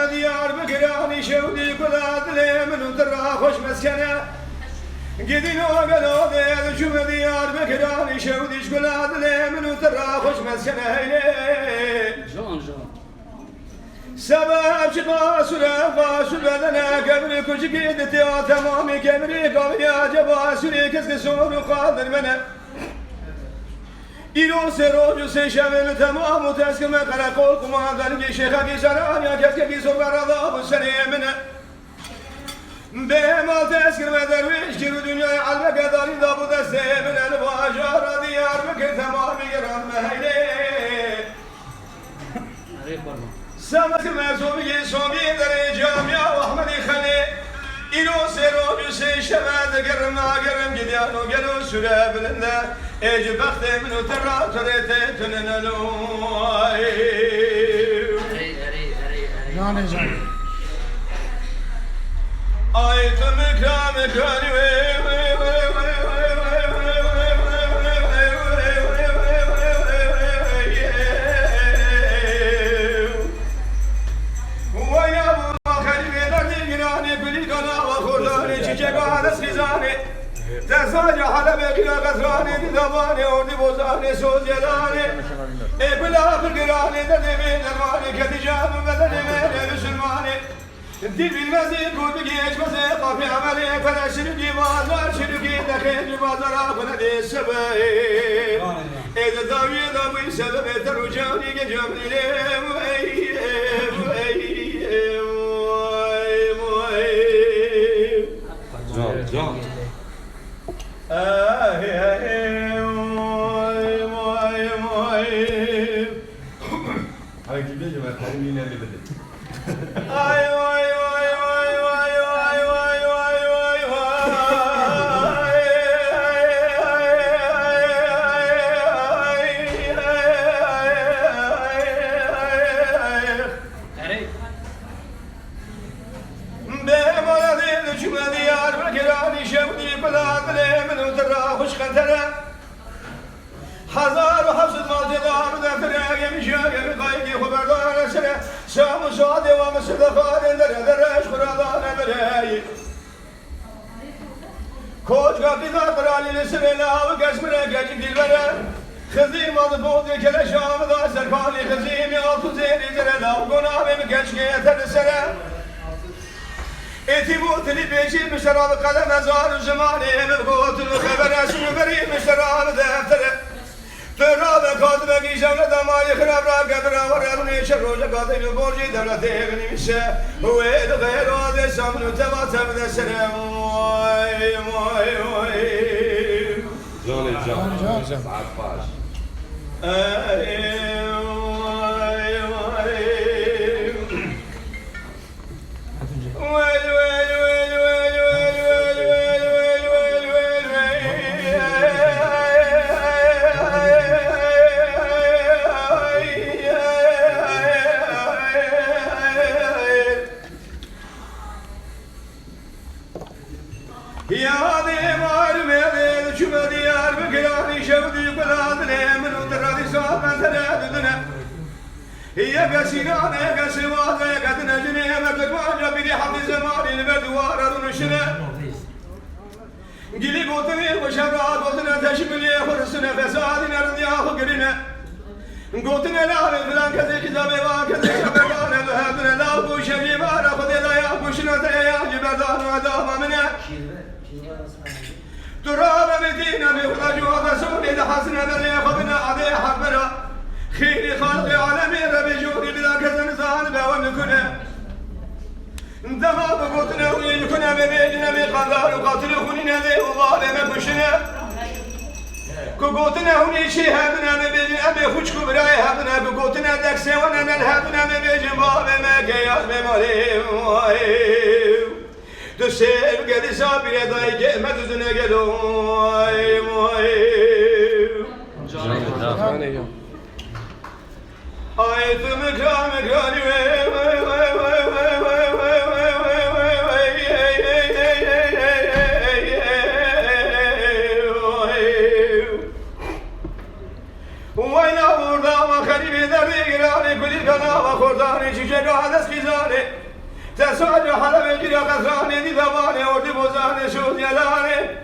شمع ديار بقراني شودي قلاد لي من درا خوش مسكنه قدين وقلو ذي شمع ديار بقراني شودي قلاد لي من درا خوش مسكنه جون جون سبب شقا سلافا سلالنا قبل كل جيد تيا تمامي كبري قبل يا جبا سلي كسك سور قادر منا İro serocu se şevemi tamamı teskime karakol kumandan ki şeyha ki saran ya keske ki sokarada bu sene yemine Bemal teskime derviş ki dünyaya albe kadari da bu deste yemine Vajara diyar mekir tamamı geran meheyle Samet mezubi sobi dere camia Ahmedi khali İro serocu se şevede germa gerim gidiyan o gelo süre bilinde Ece bakte minu terra terete tünenelu Yani can. Aytım ikram ekranı Tesaca halebe kira gazrani didavani ordi bozani söz yelani Ebla fırgırani dedemi dermani kedicamı bedenime ne müslümani Dil bilmezi kulbi geçmezi kafi ameli Fele şirki bazar şirki dekinci bazara Fele de sebep Ede daviye da bu sebep Eter ucani gecem dilim Can. Hadi gidelim ben tabii yine dedim. Ay vay vay vay vay vay vay vay vay Eri بمولد الجمع ديار بكراني شودي بلاد لي من درا خوش خنتره هزار وحفظ مال جدار دفتره يمشي يمي قايقي خبردار سره سام صادي ومسد خالد درش خرادان برهي Koç kapıda krali lisbela ve kesmire geçik dilbere Kızım adı boğdu kele şamı da serkali Kızım altı zeyni zere lav konağımı geçki yeter sere Eti bu tili beşi müşterabı kadem ezar zımani Emir kutlu khebere sunu beri müşterabı deftere Tırra ve katıbe giyşevle damayı kırabra Gebra var eruni şerroca katıbı borcu devleti evini mişe Hüveydi gayr ade samnu tevatem de sere Vay vay vay Can. Saat baş. Ya de var mede çüme diyar bıkırani şevdi kulad lemin utradi sahaben teredüdüne Ya gasinane gasivada ya kadine cine merdekvaca biri hafdi zamanini ve duvara dunuşine Gili gotini başavra gotine teşmiliye hırsine fesadine rıdyahu girine Gotine lave filan keze kizabe va keze şeberdane Vehebine lav bu şevi vara kudela ya kuşine teya ciberdanu adamamine تراب مدينة بخلاج وغسول إذا حسن بني خبنا عليه حبنا خير خلق عالمي ربي جوري بلا كزن زال ومكنا دما بقوتنا ويكنا ببيجنا بقدار وقاتل خنينا ذي وظالم بشنا كقوتنا هني شي هبنا ببيجنا بخوش كبراي هبنا بقوتنا دكسي وننا هبنا ببيجنا باب ما قياس بمالي Du sevgili sabire day gelmez yüzüne gel oy oy Aytım ikram ekranı Vayna burada ama karibi derdi girani Kulir kana ve kordani çiçek hades kizani sadece hala ve giriyor kasrane di davane ordi bozane şu yalane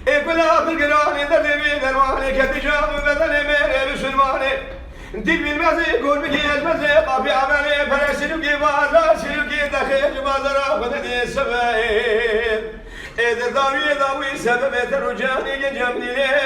Ekbela kırgırane derdimi dermane kendi canımı bedene mere müslümane Dil bilmez, gurbi gezmez, kafi ameli Pereşirim ki bazar, şirim ki dekir bazara Kudedi sebep Edir daviye davi sebep eter ucani gecem dile